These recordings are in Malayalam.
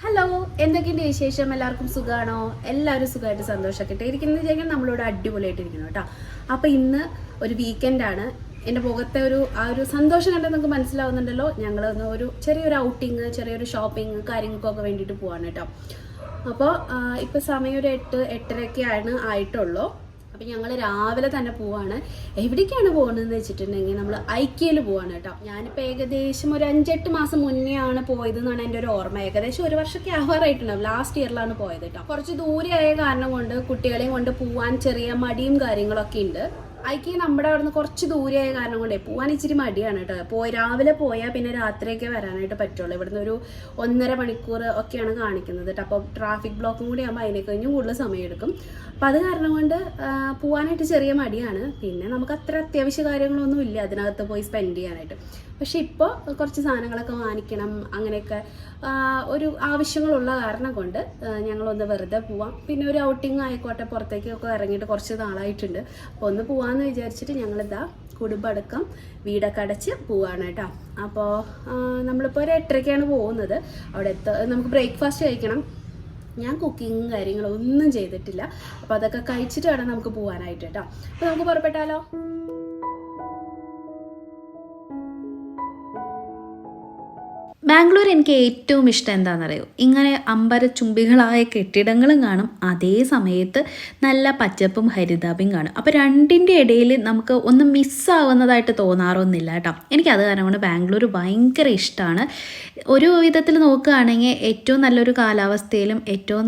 ഹലോ, എന്തൊക്കെയുണ്ട് വിശേഷം? എല്ലാവർക്കും സുഖമാണോ? എല്ലാവരും സുഖമായിട്ട് സന്തോഷമായിട്ട് ഇരിക്കുന്നത് വിചാരിക്കാൻ നമ്മളിവിടെ അടിപൊളിയായിട്ടിരിക്കുന്നു കേട്ടോ. അപ്പോൾ ഇന്ന് ഒരു വീക്കെൻഡാണ്. എൻ്റെ മുഖത്തെ ആ ഒരു സന്തോഷം കണ്ടാൽ നിങ്ങൾക്ക് മനസ്സിലാവുന്നുണ്ടല്ലോ. ഞങ്ങൾ ഒരു ചെറിയൊരു ഔട്ടിങ്, ചെറിയൊരു ഷോപ്പിങ് കാര്യങ്ങൾക്കൊക്കെ വേണ്ടിയിട്ട് പോവാണ് കേട്ടോ. അപ്പോൾ ഇപ്പോൾ സമയം ഒരു 8-8:30 ആയിട്ടുള്ളൂ. അപ്പം ഞങ്ങൾ രാവിലെ തന്നെ പോവാണ്. എവിടേക്കാണ് പോകുന്നതെന്ന് വെച്ചിട്ടുണ്ടെങ്കിൽ നമ്മൾ ഐക്യയിൽ പോവാണ് കേട്ടോ. ഞാനിപ്പോൾ ഏകദേശം ഒരു 5-8 മാസം മുന്നേ ആണ് പോയതെന്നാണ് എൻ്റെ ഒരു ഓർമ്മ. ഏകദേശം ഒരു വർഷമൊക്കെ ആവാറായിട്ടുണ്ടാവും. ലാസ്റ്റ് ഇയറിലാണ് പോയത് കേട്ടോ. കുറച്ച് ദൂരെയായ കാരണം കൊണ്ട് കുട്ടികളെയും കൊണ്ട് പോവാൻ ചെറിയ മടിയും കാര്യങ്ങളൊക്കെ ഉണ്ട്. ഐക്യ നമ്മുടെ അവിടെ നിന്ന് കുറച്ച് ദൂരെയായ കാരണം കൊണ്ടേ പോകാൻ ഇച്ചിരി മടിയാണ് കേട്ടോ. രാവിലെ പോയാൽ പിന്നെ രാത്രിയൊക്കെ വരാനായിട്ട് പറ്റുള്ളൂ. ഇവിടുന്ന് ഒരു 1.5 മണിക്കൂർ ഒക്കെയാണ് കാണിക്കുന്നത് കേട്ടോ. അപ്പോൾ ട്രാഫിക് ബ്ലോക്കും കൂടി ആകുമ്പോൾ അതിനെ കഴിഞ്ഞ് കൂടുതൽ സമയമെടുക്കും. അപ്പം അത് കാരണം കൊണ്ട് പോകാനായിട്ട് ചെറിയ മടിയാണ്. പിന്നെ നമുക്ക് അത്ര അത്യാവശ്യ കാര്യങ്ങളൊന്നും ഇല്ല അതിനകത്ത് പോയി സ്പെൻഡ് ചെയ്യാനായിട്ട്. പക്ഷെ ഇപ്പോൾ കുറച്ച് സാധനങ്ങളൊക്കെ വാങ്ങിക്കണം, അങ്ങനെയൊക്കെ ഒരു ആവശ്യങ്ങളുള്ള കാരണം കൊണ്ട് ഞങ്ങളൊന്ന് വെറുതെ പോവാം. പിന്നെ ഒരു ഔട്ടിങ് ആയിക്കോട്ടെ, പുറത്തേക്കൊക്കെ ഇറങ്ങിയിട്ട് കുറച്ച് നാളായിട്ടുണ്ട്. അപ്പോൾ ഒന്ന് പോവാമെന്ന് വിചാരിച്ചിട്ട് ഞങ്ങളിതാ കുടുംബടക്കം വീടൊക്കെ അടച്ച് പോവാണ് കേട്ടോ. അപ്പോൾ നമ്മളിപ്പോൾ ഒരു 8:30 പോകുന്നത്. അവിടെ നമുക്ക് ബ്രേക്ക്ഫാസ്റ്റ് കഴിക്കണം. ഞാൻ കുക്കിങ്ങും കാര്യങ്ങളും ഒന്നും ചെയ്തിട്ടില്ല. അപ്പോൾ അതൊക്കെ കഴിച്ചിട്ട് വേണം നമുക്ക് പോകാനായിട്ട് കേട്ടോ. അപ്പോൾ നമുക്ക് പുറപ്പെട്ടാലോ? ബാംഗ്ലൂർ എനിക്ക് ഏറ്റവും ഇഷ്ടം എന്താണെന്നറിയോ, ഇങ്ങനെ അമ്പരച്ചുംബികളായ കെട്ടിടങ്ങളും കാണും, അതേ സമയത്ത് നല്ല പച്ചപ്പും ഹരിതാപയും കാണും. അപ്പോൾ രണ്ടിൻ്റെ ഇടയിൽ നമുക്ക് ഒന്നും മിസ്സാവുന്നതായിട്ട് തോന്നാറൊന്നുമില്ല കേട്ടോ. എനിക്കത് കാരണം കൊണ്ട് ബാംഗ്ലൂർ ഭയങ്കര ഇഷ്ടമാണ്. ഒരു വിധത്തിൽ നോക്കുകയാണെങ്കിൽ ഏറ്റവും നല്ലൊരു കാലാവസ്ഥയിലും ഏറ്റവും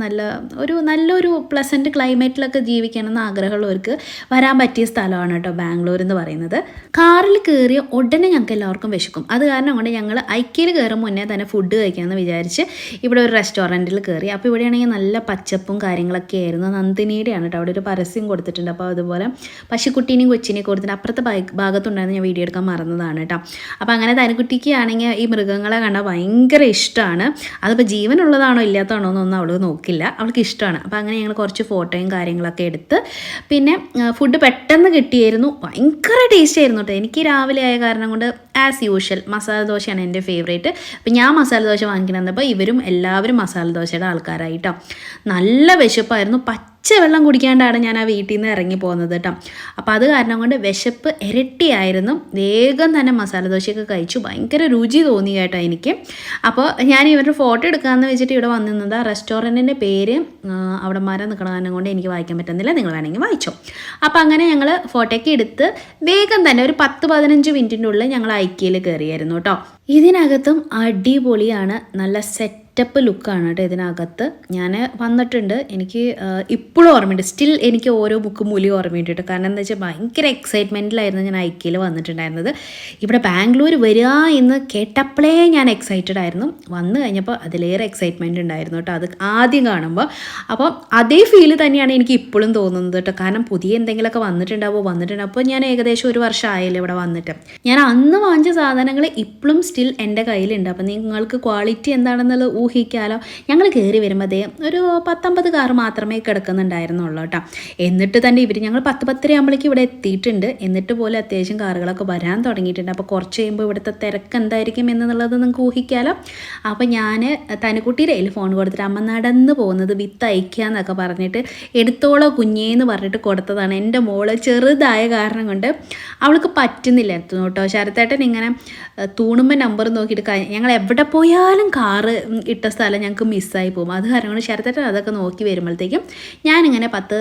നല്ലൊരു പ്ലസൻറ്റ് ക്ലൈമറ്റിലൊക്കെ ജീവിക്കണമെന്ന് ആഗ്രഹമുള്ളവർക്ക് വരാൻ പറ്റിയ സ്ഥലമാണ് കേട്ടോ ബാംഗ്ലൂർ എന്ന് പറയുന്നത്. കാറിൽ കയറിയ ഉടനെ ഞങ്ങൾക്ക് എല്ലാവർക്കും വിശക്കും. അത് കാരണം കൊണ്ട് ഞങ്ങൾ ഐക്യയിൽ കയറും മുന്നേ തന്നെ ഫുഡ് കഴിക്കാമെന്ന് വിചാരിച്ച് ഇവിടെ ഒരു റെസ്റ്റോറൻറ്റിൽ കയറി. അപ്പോൾ ഇവിടെയാണെങ്കിൽ നല്ല പച്ചപ്പും കാര്യങ്ങളൊക്കെ ആയിരുന്നു. നന്ദിനിയുടെയാണ് കേട്ടോ. അവിടെ ഒരു പരസ്യം കൊടുത്തിട്ടുണ്ട്. അപ്പോൾ അതുപോലെ പശുക്കുട്ടീനെയും കൊച്ചിനെയും കൊടുത്തിട്ട് അപ്പുറത്തെ ഭാഗത്തുണ്ടായിരുന്നു. ഞാൻ വീഡിയോ എടുക്കാൻ മറന്നതാണ് കേട്ടോ. അപ്പോൾ അങ്ങനെ തനിക്കുട്ടിക്ക് ആണെങ്കിൽ ഈ മൃഗങ്ങളെ കണ്ടാൽ ഭയങ്കര ഇഷ്ടമാണ്. അതിപ്പോൾ ജീവനുള്ളതാണോ ഇല്ലാത്തതാണോ എന്നൊന്നും അവൾ നോക്കില്ല, അവൾക്ക് ഇഷ്ടമാണ്. അപ്പോൾ അങ്ങനെ ഞങ്ങൾ കുറച്ച് ഫോട്ടോയും കാര്യങ്ങളൊക്കെ എടുത്ത് പിന്നെ ഫുഡ് പെട്ടെന്ന് കിട്ടിയായിരുന്നു. ഭയങ്കര ടേസ്റ്റ് ആയിരുന്നു കേട്ടോ. എനിക്ക് രാവിലെ ആയ കാരണം കൊണ്ട് ആസ് യൂഷ്വൽ മസാല ദോശയാണ് എൻ്റെ ഫേവറേറ്റ്. അപ്പം ഞാൻ മസാല ദോശ വാങ്ങിക്കണമെന്നപ്പോൾ ഇവരും എല്ലാവരും മസാല ദോശയുടെ ആൾക്കാരായിട്ടോ. നല്ല വിശപ്പായിരുന്നു. വെള്ളം കുടിക്കാണ്ടാണ് ഞാൻ ആ വീട്ടിൽ നിന്ന് ഇറങ്ങി പോകുന്നത് കേട്ടോ. അപ്പോൾ അത് കാരണം കൊണ്ട് വിശപ്പ് ഇരട്ടിയായിരുന്നു. വേഗം തന്നെ മസാല ദോശയൊക്കെ കഴിച്ചു. ഭയങ്കര രുചി തോന്നി കേട്ടോ എനിക്ക്. അപ്പോൾ ഞാൻ ഇവരുടെ ഫോട്ടോ എടുക്കാമെന്ന് വെച്ചിട്ട് ഇവിടെ വന്നിരുന്നത്. ആ റെസ്റ്റോറൻറ്റിൻ്റെ പേര് അവിടെ മരം നിൽക്കണ കാരണം കൊണ്ട് എനിക്ക് വായിക്കാൻ പറ്റുന്നില്ല, നിങ്ങൾ വേണമെങ്കിൽ വായിച്ചോ. അപ്പോൾ അങ്ങനെ ഞങ്ങൾ ഫോട്ടോയ്ക്ക് എടുത്ത് വേഗം തന്നെ ഒരു 10-15 മിനിറ്റിൻ്റെ ഉള്ളിൽ ഞങ്ങൾ ഐക്യയിൽ കയറിയായിരുന്നു കേട്ടോ. ഇതിനകത്തും അടിപൊളിയാണ്, നല്ല സെറ്റപ്പ് ലുക്കാണ് കേട്ടോ ഇതിനകത്ത്. ഞാൻ വന്നിട്ടുണ്ട്, എനിക്ക് ഇപ്പോഴും ഓർമ്മയുണ്ട്. സ്റ്റിൽ എനിക്ക് ഓരോ മൂലി ഓർമ്മയുണ്ട് കേട്ടോ. കാരണം എന്താ വെച്ചാൽ ഭയങ്കര എക്സൈറ്റ്മെൻറ്റിലായിരുന്നു ഞാൻ ഐക്യയിൽ വന്നിട്ടുണ്ടായിരുന്നത്. ഇവിടെ ബാംഗ്ലൂർ വരിക എന്ന് കേട്ടപ്പോഴേ ഞാൻ എക്സൈറ്റഡ് ആയിരുന്നു. വന്നു കഴിഞ്ഞപ്പോൾ അതിലേറെ എക്സൈറ്റ്മെൻറ്റ് ഉണ്ടായിരുന്നു കേട്ടോ അത് ആദ്യം കാണുമ്പോൾ. അപ്പോൾ അതേ ഫീല് തന്നെയാണ് എനിക്ക് ഇപ്പോഴും തോന്നുന്നത് കേട്ടോ. കാരണം പുതിയ എന്തെങ്കിലുമൊക്കെ വന്നിട്ടുണ്ടാവും. അപ്പോൾ ഞാൻ ഏകദേശം ഒരു വർഷം ആയല്ലോ ഇവിടെ വന്നിട്ട്. ഞാൻ അന്ന് വാങ്ങിച്ച സാധനങ്ങൾ ഇപ്പോഴും സ്റ്റിൽ എൻ്റെ കയ്യിലുണ്ട്. അപ്പോൾ നിങ്ങൾക്ക് ക്വാളിറ്റി എന്താണെന്നുള്ളത് ഊഹിക്കാലോ. ഞങ്ങൾ കയറി വരുമ്പോഴേ ഒരു 10-50 കാർ മാത്രമേ കിടക്കുന്നുണ്ടായിരുന്നുള്ളൂ കേട്ടോ. എന്നിട്ട് തന്നെ ഞങ്ങൾ 10-10:30 ആകുമ്പോഴേക്കും ഇവിടെ എത്തിയിട്ടുണ്ട്. എന്നിട്ട് പോലും അത്യാവശ്യം കാറുകളൊക്കെ വരാൻ തുടങ്ങിയിട്ടുണ്ട്. അപ്പോൾ കുറച്ച് കഴിയുമ്പോൾ ഇവിടുത്തെ തിരക്ക് എന്തായിരിക്കും എന്നുള്ളത് നിങ്ങൾക്ക് ഊഹിക്കാലോ. അപ്പോൾ ഞാൻ തനുക്കുട്ടിയുടെ കയ്യിൽ ഫോൺ കൊടുത്തിട്ട് അമ്മ നടന്ന് പോകുന്നത് വിത്ത് അയക്കുക എന്നൊക്കെ പറഞ്ഞിട്ട് എടുത്തോളോ കുഞ്ഞേന്ന് പറഞ്ഞിട്ട് കൊടുത്തതാണ്. എൻ്റെ മോള് ചെറുതായ കാരണം കൊണ്ട് അവൾക്ക് പറ്റുന്നില്ലായിരുന്നു കേട്ടോ. ശരത്തേട്ടൻ ഇങ്ങനെ തൂണുമ്പോൾ നമ്പർ നോക്കിയിട്ട് ഞങ്ങൾ എവിടെ പോയാലും കാറ് ഇട്ട സ്ഥലം ഞങ്ങൾക്ക് മിസ്സായി പോകും. അത് കാരണം കൊണ്ട് ശരത്തേട്ടൻ അതൊക്കെ നോക്കി വരുമ്പോഴത്തേക്കും ഞാനിങ്ങനെ 10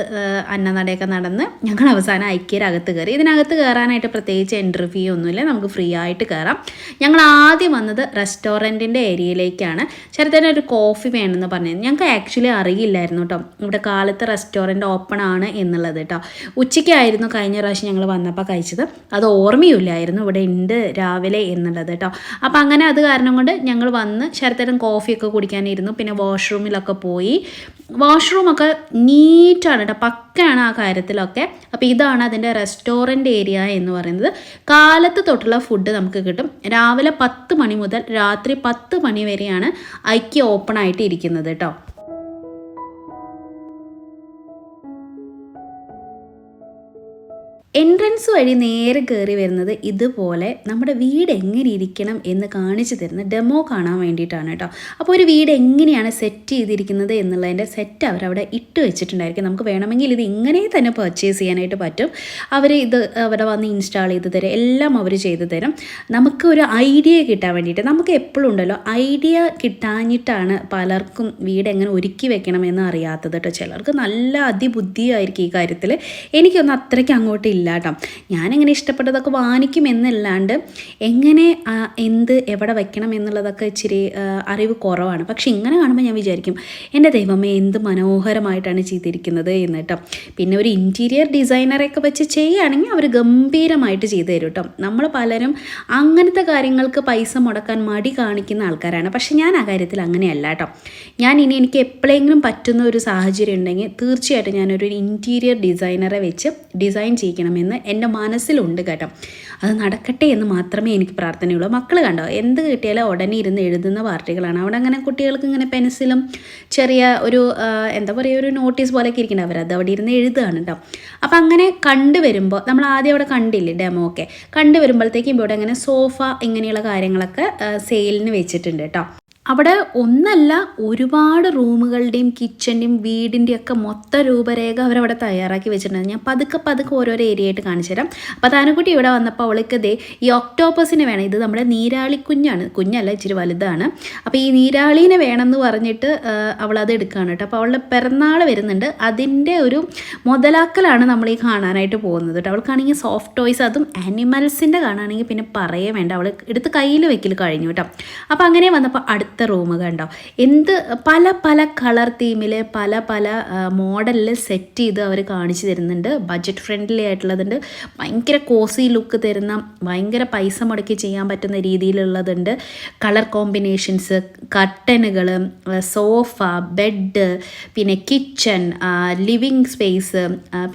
അന്നനടയൊക്കെ നടന്ന് ഞങ്ങൾ അവസാനം ഐക്യരകത്ത് കയറി. ഇതിനകത്ത് കയറാനായിട്ട് പ്രത്യേകിച്ച് എൻട്രി ഫീ ഒന്നുമില്ല, നമുക്ക് ഫ്രീ ആയിട്ട് കയറാം. ഞങ്ങൾ ആദ്യം വന്നത് റെസ്റ്റോറൻറ്റിൻ്റെ ഏരിയയിലേക്കാണ്. ശരത്തേട്ടൻ ഒരു കോഫി വേണമെന്ന് പറഞ്ഞത് ഞങ്ങൾക്ക് ആക്ച്വലി അറിയില്ലായിരുന്നു കേട്ടോ ഇവിടെ കാലത്ത് റെസ്റ്റോറൻറ്റ് ഓപ്പൺ ആണ് എന്നുള്ളത് കേട്ടോ. ഉച്ചയ്ക്കായിരുന്നു കഴിഞ്ഞ പ്രാവശ്യം ഞങ്ങൾ വന്നപ്പോൾ കഴിച്ചത്. അത് ഓർമ്മയില്ലായിരുന്നു ഇവിടെ ഉണ്ട് രാവിലെ എന്നുള്ളത് കേട്ടോ. അപ്പോൾ അങ്ങനെ അത് കാരണം കൊണ്ട് ഞങ്ങൾ വന്ന് ശരത്തേട്ടൻ കോഫിയൊക്കെ കുടിക്കാനിരുന്നു. പിന്നെ വാഷ്റൂമിലൊക്കെ പോയി. വാഷ്റൂമൊക്കെ നീറ്റാണ് കേട്ടോ, പക്കയാണ് ആ കാര്യത്തിലൊക്കെ. അപ്പോൾ ഇതാണ് അതിൻ്റെ റെസ്റ്റോറൻറ്റ് ഏരിയ എന്ന് പറയുന്നത്. കാലത്ത് തൊട്ടുള്ള ഫുഡ് നമുക്ക് കിട്ടും. രാവിലെ 10 മണി മുതൽ രാത്രി 10 മണി വരെയാണ് ഐക്യ ഓപ്പൺ ആയിട്ട് ഇരിക്കുന്നത് കേട്ടോ. എൻട്രൻസ് എൻട്രൻസ് വഴി നേരെ കയറി വരുന്നത് ഇതുപോലെ നമ്മുടെ വീട് എങ്ങനെ ഇരിക്കണം എന്ന് കാണിച്ചു തരുന്ന ഡെമോ കാണാൻ വേണ്ടിയിട്ടാണ് കേട്ടോ. അപ്പോൾ ഒരു വീട് എങ്ങനെയാണ് സെറ്റ് ചെയ്തിരിക്കുന്നത് എന്നുള്ളതിൻ്റെ സെറ്റ് അവരവിടെ ഇട്ട് വെച്ചിട്ടുണ്ടായിരിക്കും. നമുക്ക് വേണമെങ്കിൽ ഇത് ഇങ്ങനെ തന്നെ പർച്ചേസ് ചെയ്യാനായിട്ട് പറ്റും. അവർ ഇത് അവിടെ വന്ന് ഇൻസ്റ്റാൾ ചെയ്ത് തരും, എല്ലാം അവർ ചെയ്തു തരും. നമുക്ക് ഒരു ഐഡിയ കിട്ടാൻ വേണ്ടിയിട്ട്. നമുക്ക് എപ്പോഴും ഉണ്ടല്ലോ ഐഡിയ കിട്ടാഞ്ഞിട്ടാണ് പലർക്കും വീട് എങ്ങനെ ഒരുക്കി വെക്കണമെന്ന് അറിയാത്തത് കേട്ടോ. ചിലർക്ക് നല്ല അതിബുദ്ധിയായിരിക്കും ഈ കാര്യത്തിൽ. എനിക്കൊന്നും അത്രയ്ക്ക് അങ്ങോട്ട് ഇല്ല കേട്ടോ. ഞാനെങ്ങനെ ഇഷ്ടപ്പെട്ടതൊക്കെ വാങ്ങിക്കും എന്നല്ലാണ്ട് എങ്ങനെ എന്ത് എവിടെ വെക്കണം എന്നുള്ളതൊക്കെ ഇച്ചിരി അറിവ് കുറവാണ്. പക്ഷെ ഇങ്ങനെ കാണുമ്പോൾ ഞാൻ വിചാരിക്കും എൻ്റെ ദൈവമേ എന്ത് മനോഹരമായിട്ടാണ് ചെയ്തിരിക്കുന്നത് എന്ന് കേട്ടോ. പിന്നെ ഒരു ഇൻറ്റീരിയർ ഡിസൈനറൊക്കെ വെച്ച് ചെയ്യുകയാണെങ്കിൽ അവർ ഗംഭീരമായിട്ട് ചെയ്തു തരും കേട്ടോ. നമ്മൾ പലരും അങ്ങനത്തെ കാര്യങ്ങൾക്ക് പൈസ മുടക്കാൻ മടി കാണിക്കുന്ന ആൾക്കാരാണ്. പക്ഷെ ഞാൻ ആ കാര്യത്തിൽ അങ്ങനെയല്ല കേട്ടോ. എനിക്ക് എപ്പോഴെങ്കിലും പറ്റുന്ന ഒരു സാഹചര്യം ഉണ്ടെങ്കിൽ തീർച്ചയായിട്ടും ഞാനൊരു ഇൻറ്റീരിയർ ഡിസൈനറെ വെച്ച് ഡിസൈൻ ചെയ്യിക്കണമെന്ന് എൻ്റെ മനസ്സിലുണ്ട് കേട്ടോ. അത് നടക്കട്ടെ എന്ന് മാത്രമേ എനിക്ക് പ്രാർത്ഥനയുള്ളൂ. മക്കൾ കണ്ടോ എന്ത് കിട്ടിയാലും ഉടനെ ഇരുന്ന് എഴുതുന്ന പാർട്ടികളാണ്. അവിടെ അങ്ങനെ കുട്ടികൾക്ക് ഇങ്ങനെ പെൻസിലും ചെറിയ ഒരു ഒരു നോട്ടീസ് പോലെയൊക്കെ ഇരിക്കണം. അവരത് അവിടെ ഇരുന്ന് എഴുതുകയാണ് കേട്ടോ. അപ്പം അങ്ങനെ കണ്ടുവരുമ്പോൾ നമ്മൾ ആദ്യം അവിടെ കണ്ടില്ലേ ഡെമോ ഒക്കെ കണ്ടുവരുമ്പോഴത്തേക്കും ഇവിടെ അങ്ങനെ സോഫ ഇങ്ങനെയുള്ള കാര്യങ്ങളൊക്കെ സെയിലിന് വെച്ചിട്ടുണ്ട് കേട്ടോ. അവിടെ ഒന്നല്ല ഒരുപാട് റൂമുകളുടെയും കിച്ചൻ്റെയും വീടിൻ്റെയും ഒക്കെ മൊത്ത രൂപരേഖ അവരവിടെ തയ്യാറാക്കി വെച്ചിട്ടുണ്ട്. ഞാൻ പതുക്കെ ഓരോരോ ഏരിയ ആയിട്ട് കാണിച്ചു തരാം. അപ്പോൾ താനുകുട്ടി ഇവിടെ വന്നപ്പോൾ അവൾക്ക് ഈ ഒക്ടോപ്പസിനെ വേണം. ഇത് നമ്മുടെ നീരാളി കുഞ്ഞല്ല ഇച്ചിരി വലുതാണ്. അപ്പോൾ ഈ നീരാളീനെ വേണമെന്ന് പറഞ്ഞിട്ട് അവളത് എടുക്കുകയാണ് കേട്ടോ. അപ്പോൾ അവളുടെ പിറന്നാൾ വരുന്നുണ്ട്. അതിൻ്റെ ഒരു മുതലാക്കലാണ് നമ്മൾ ഈ കാണാനായിട്ട് പോകുന്നത് കേട്ടോ. അവൾക്കാണെങ്കിൽ സോഫ്റ്റ് ടോയ്സ്, അതും ആനിമൽസിൻ്റെ കാണുകയാണെങ്കിൽ പിന്നെ പറയേ വേണ്ട, അവൾ എടുത്ത് കയ്യിൽ വെക്കൽ കഴിഞ്ഞു കേട്ടോ. അപ്പോൾ അങ്ങനെ വന്നപ്പോൾ അടുത്ത റൂമ് കണ്ടോ പല കളർ തീമിൽ പല മോഡലിൽ സെറ്റ് ചെയ്ത് അവർ കാണിച്ചു തരുന്നുണ്ട്. ബഡ്ജറ്റ് ഫ്രണ്ട്ലി ആയിട്ടുള്ളതുണ്ട്, ഭയങ്കര കോസി ലുക്ക് തരുന്ന, ഭയങ്കര പൈസ മുടക്കി ചെയ്യാൻ പറ്റുന്ന രീതിയിലുള്ളതുണ്ട്. കളർ കോമ്പിനേഷൻസ്, കർട്ടനുകൾ, സോഫ, ബെഡ്, പിന്നെ കിച്ചൺ, ലിവിങ് സ്പേസ്,